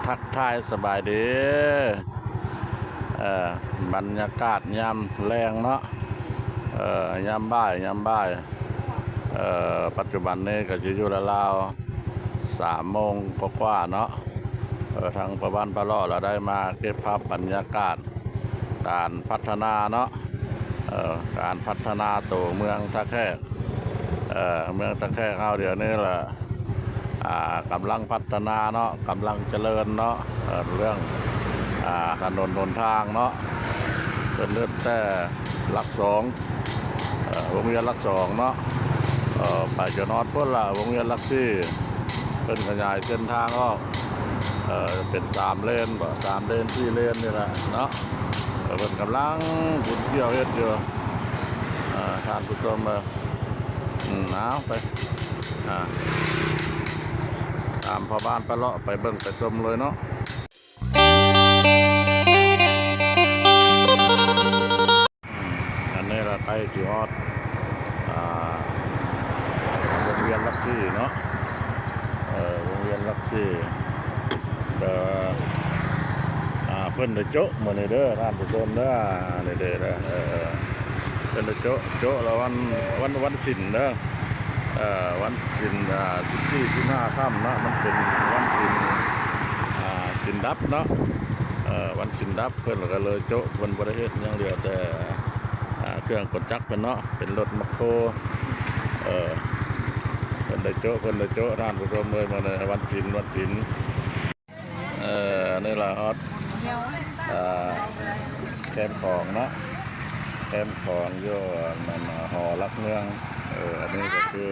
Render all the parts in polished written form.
ทักทายสบายดีบรรยากาศยามแรงเนาะยามบ่าย ปัจจุบันนี้ก็จะอยู่ราวๆ3 โมงกว่าเนาะทางประบ้านปะเลาะเราได้มาเก็บภาพบรรยากาศการพัฒนาเนาะการพัฒนาตัวเมืองท่าแขกเมืองท่าแขกเขาเดี๋ยวนี้แหละกำลังพัฒนาเนาะกำลังเจริญเนาะเรื่องถนนหนทางเนาะเป็นเรื่องแต่หลักสองวงเวียนหลักสองเนาะไปจนฮอดพุ่นละวงเวียนหลักสี่เป็นขยายเส้นทางก็เป็น3 เลน3 เลน4 เลนนี่แหละเนาะเป็นกำลังบุญเกี่ยวเฮ็ดอยู่ทางผู้ชมเอาไปตามพ่อบ้านปะเลาะไปเบิ่งไปชมเลยเนาะอันนี้เราใกล้สิฮอดวงเวียนหลักสี่เนาะวงเวียนหลักสี่ก็เพิ่นได้โจ๊ะมื้อนี้เด้อท่านผู้ชมเด้อนี่เด้อเพิ่นได้โจ๊ะแล้ววันศิลป์เด้อวันศิลป์14-15 ค่ำเนาะมันเป็นวันศิลป์ศิลป์ดับเนาะวันศิลป์ดับเพิ่นก็เลยโจ๊ะเพิ่นบ่ได้เฮ็ดอย่างเดียวแต่เครื่องกลจักรเป็นเนาะเป็นรถแมคโครเพิ่นได้โจ๊ะท่านผู้ชมเลยมื้อนี้วันศิลป์นี่ล่ะฮอดแคมป์ของเนาะแคมป์ของอยู่มันหอรักเมืองอันนี้ก็คือ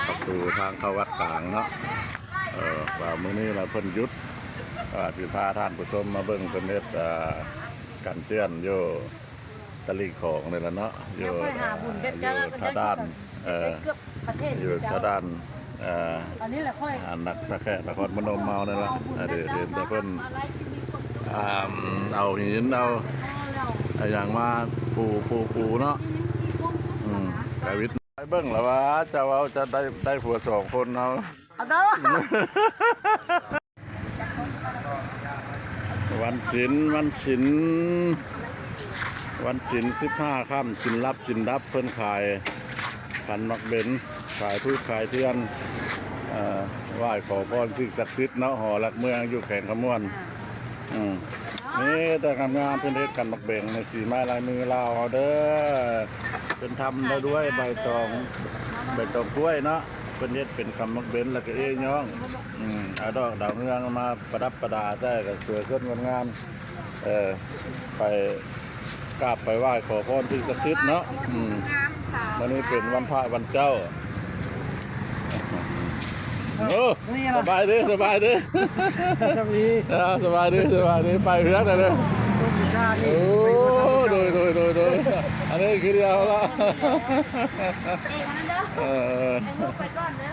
ประตูทางเข้าวัดกลางเนาะว่ามื้อนี้เราเพิ่นหยุดสิพาท่านผู้ชมมาเบิ่งเพิ่นเฮ็ดกันเตือนอยู่ตะลิ่งของนี่ล่ะเนาะอยู่ท่าด้านอยู่ท่าด้านนักตะแคงนครพนมเมานี่ล่ะเดี๋ยวแต่เพิ่นเอาหินเอาอย่างมาปูเนาะกวิทย์ไปเบิ่งแล้วว่าจะเอาจะได้ผัว2 คนเอาวันศิลป์15 ค่ำศิลป์ดับเพิ่นขายพันมักเบนขายพืชขายเทียนไหว้ขอพรสิ่งศักดิ์สิทธิ์เนาะหอรักเมืองอยู่แข่งขมวนนี่แต่งานเพิ่นเฮ็ดกันมักเบ่งในสีไม้ลายมือลาวเด้อเป็นทำได้ด้วยใบตองกล้วยเนาะเพิ่นเฮ็ดเป็นคำมักเบนแล้วก็ย่องเอาดอกดาวเรืองมาประดับประดาได้ก็สวยสดงดงามไปกราบไปไหว้ขอพรสิ่งศักดิ์สิทธิ์เนาะวันนี้เป็นวันพระวันเจ้าสบายดีไปเรื่องอะไรเลยโดยอันนี้คือเดียวละไปก่อนเด้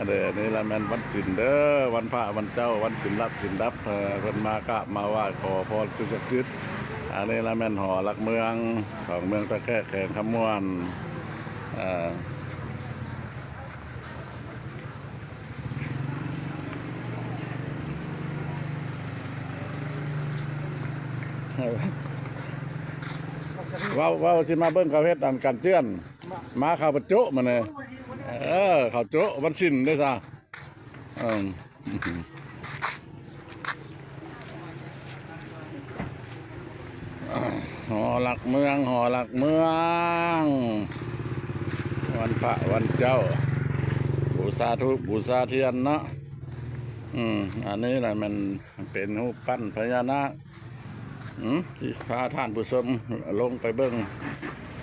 อเดี๋ยวนี้ละแมนวันศิลป์เด้อวันพระวันเจ้าวันศิลป์ดับเพิ่นมากราบมาไหว้ขอพรสิ่งศักดิ์สิทธิ์อันนี้ละแมนหอรักเมืองของเมืองตะแคกแข่งขมวนว่าสิมาเบิ้งเขาเฮ็ดกันเตือนมาข่าวประจุมาเนี่ยข่าวโจุวันศิลป์ด้วยซะหอหลักเมืองวันพระวันเจ้าบูชาทุกบูชาเทียนเนาะอันนี้แหละมันเป็นรูปปั้นพญานาคที่พาท่านผู้ชมลงไปเบิ่ง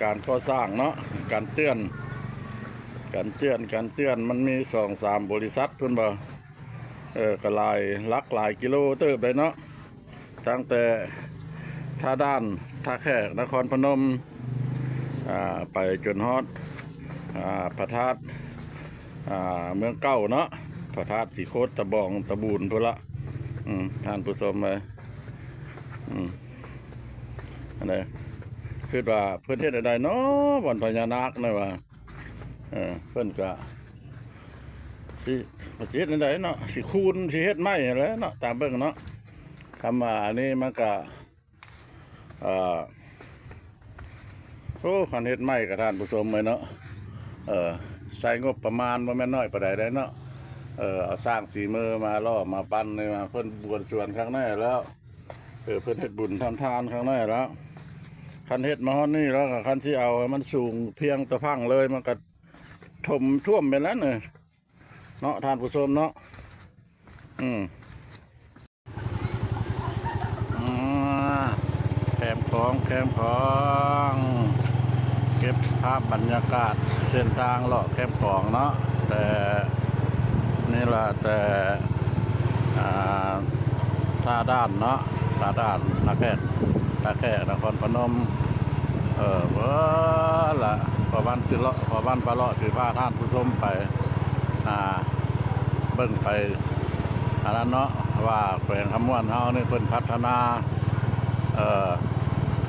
การก่อสร้างเนาะการเตือนมันมี2-3 บริษัทเพิ่นบ่ก็หลายกิโลเติบเลยเนาะตั้งแต่ท่าด้านท่าแขกนครพนมไปจนฮอดพระธาตุเมืองเก่าเนาะพระธาตุสีโคตรตะบองตะบูนพุ่นละท่านผู้ชมเลยอันนี้คือว่าเพื่อนเทศใดเนาะวันพญานาคนะว่าเพื่อนก็ สิประเทศนั่นใดเนาะสิคูณสิเฮ็ดไม้แหล้วเนาะตามเบิ่งเนาะคำว่าอันนี้มันก็เอ่อโอ้คันเฮ็ดไม้กับท่านผู้ชมเลยเนาะใช้งบประมาณบ่แม่นน้อยปานใดได้เนาะเอาสร้างสีมือมาล่อมาปั้นนี่มาเพิ่นบวชชวนครั้งแรกแล้วเพิ่นเฮ็ดบุญทำทานครั้งแรกแล้วคันเฮ็ดมาฮอดนี่แล้วก็คันที่เอาให้มันสูงเพียงตะพังเลยมันก็ถมท่วมไปแล้วเนี่ยเนาะท่านผู้ชมเนาะแคมของเก็บภาพบรรยากาศเส้นทางเลาะแคมของเนาะแต่นี่ล่ะแต่ท่าด้านเนาะท่าด้านท่าแค่นครพนมเว้อละพอบ้านคือเลาะพอบ้านปลาเลาะถือผ้าท่านผู้ชมไปเบิ่งไปอันนั้นเนาะว่าแขวงคำม่วนเฮานี่เพิ่นพัฒนา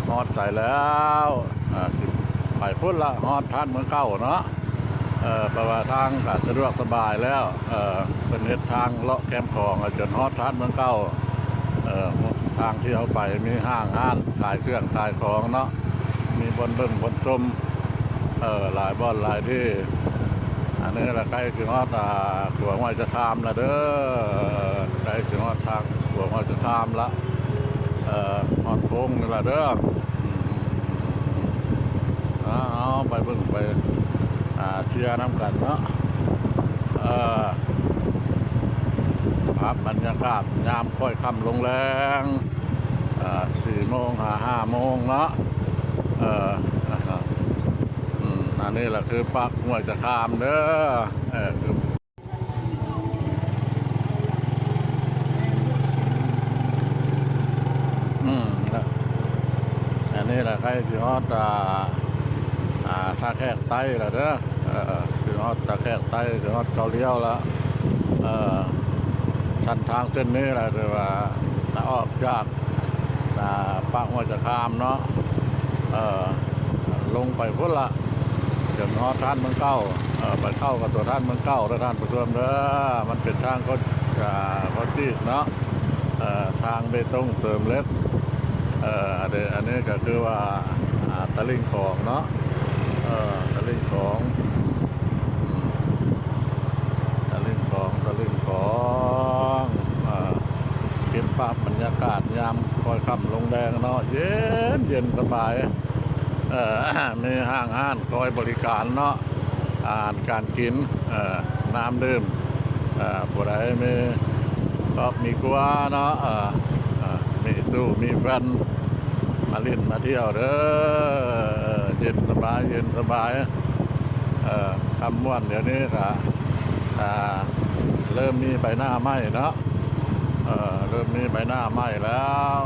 ฮอดใส่แล้วไปพุ่นละฮอดท่านเมืองเก่าเนาะเพราะว่าทางก็สะดวกสบายแล้วเป็นเฮ็ดทางเลาะแคมป์ของจนฮอดท่านเมืองเก่าทางที่เอาไปมีห้างร้านขายเครื่องขายของเนาะมีบนเบิ่งบนชมหลายบ่อนหลายที่อันนี้ละใกล้ถึงฮอดขัวห้วยจะคามละเด้อใกล้ถึงฮอดทางขัวห้วยจะคามละฮอดโค้งนี่ละเด้อเอาไปเบิ่งไปเชียร์น้ำกันเนาะภาพบรรยากาศยามค่อยค่ำลงแรง4 โมง5 โมงเนาะอันนี้แหละคือปักห้วยจะคามเด้ออันนี้แหละใครที่ฮอดท่าแขกไต้ละเด้อที่ฮอดท่าแขกไต้ที่ฮอดเกาเลี้ยวละเส้นทางเส้นนี้แหละคือว่าออกจากปักห้วยจะคามเนาะลงไปพุ่นละจนฮอดท่านเมืองเก้าไปเข้ากับตัวท่านเมืองเก้าแล้วท่านผู้ชมเด้อมันเป็นทางก็จีกเนาะทางเบตงเสริมเล็กอันนี้ก็คือว่าตะลิ่งของเนาะตะลิ่งของเก็บภาพบรรยากาศยามคอยค่ำลงแดงเนาะเย็นสบายมีห้างร้านคอยบริการเนาะการกินน้ำดื่มผู้ใดมีกัวเนาะมีสู้มีแฟนมาเล่นมาเที่ยวเด้อเย็นสบายคำม่วนเดี๋ยวนี้ก็เริ่มมีใบหน้าไหมเนาะเริ่มมีใบหน้าไหมแล้ว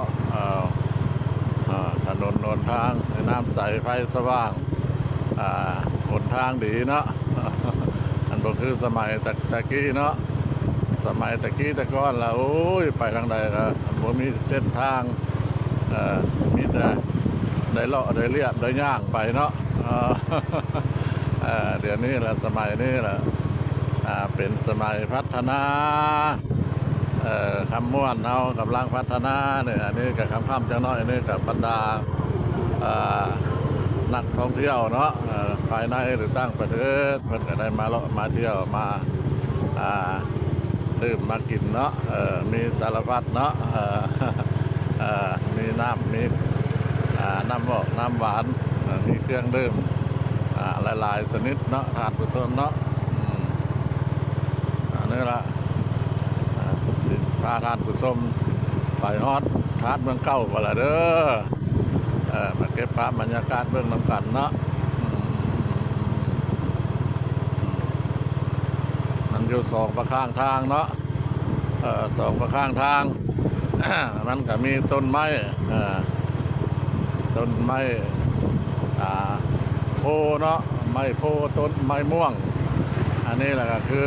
ถนนหนทางน้ำใสไฟสว่างหนทางดีเนาะอันก็คือสมัยตะกี้เนาะสมัยตะกี้ตะก้อนแล้วโอ้ยไปทางใดครับผมมีเส้นทางมีแต่ได้เลาะได้เรียบได้ย่างไปเนาะเดี๋ยวนี้แหละสมัยนี้แหละเป็นสมัยพัฒนาคำม่วนเอากำลังพัฒนาเนี่ยอันนี้กับคำจังน้อยอันนี้กับบรรดานักท่องเที่ยวเนาะภายในหรือต่างประเทศเพื่อนก็ได้มาเลาะมาเที่ยวมาดื่มมากินเนาะมีสารพัดเนาะมีน้ำบอกน้ำหวานมีเครื่องดื่มหลายๆชนิดเนาะทานผู้ชมเนาะอันนี้ละพาทานผู้ชมไปฮอดทานเมืองเก่าไปละเด้อมาเก็บภาพบรรยากาศเบื้องน้ำกันเนาะมันอยู่สองประข้างทางเนาะสองประข้างทาง มันก็มีต้นไม้โพเนาะไม้โพต้นไม้ม่วงอันนี้แหละก็คือ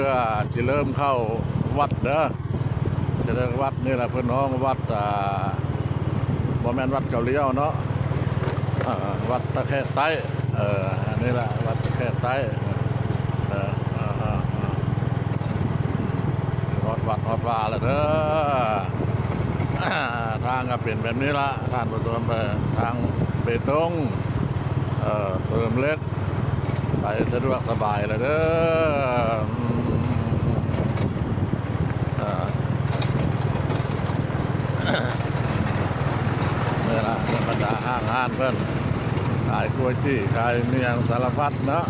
จะเริ่มเข้าวัดเด้อจะเริ่มวัดนี่แหละเพื่อนน้องวัดบ่แม่นวัดเกาเลี้ยวเนาะวัดตะแคกใต้อันนี้แหละวัดตะแคกใต้ ว่าแล้วเด้อ ทางก็เป็นแบบนี้ละท่านผู้ชมไปทางเบตงเติมเล็กไปสะดวกสบายเลยเด้อนี่ละบรรดาห้างเพิ่นขายกล้วยจี้ขายเมียงสารพัดเนาะ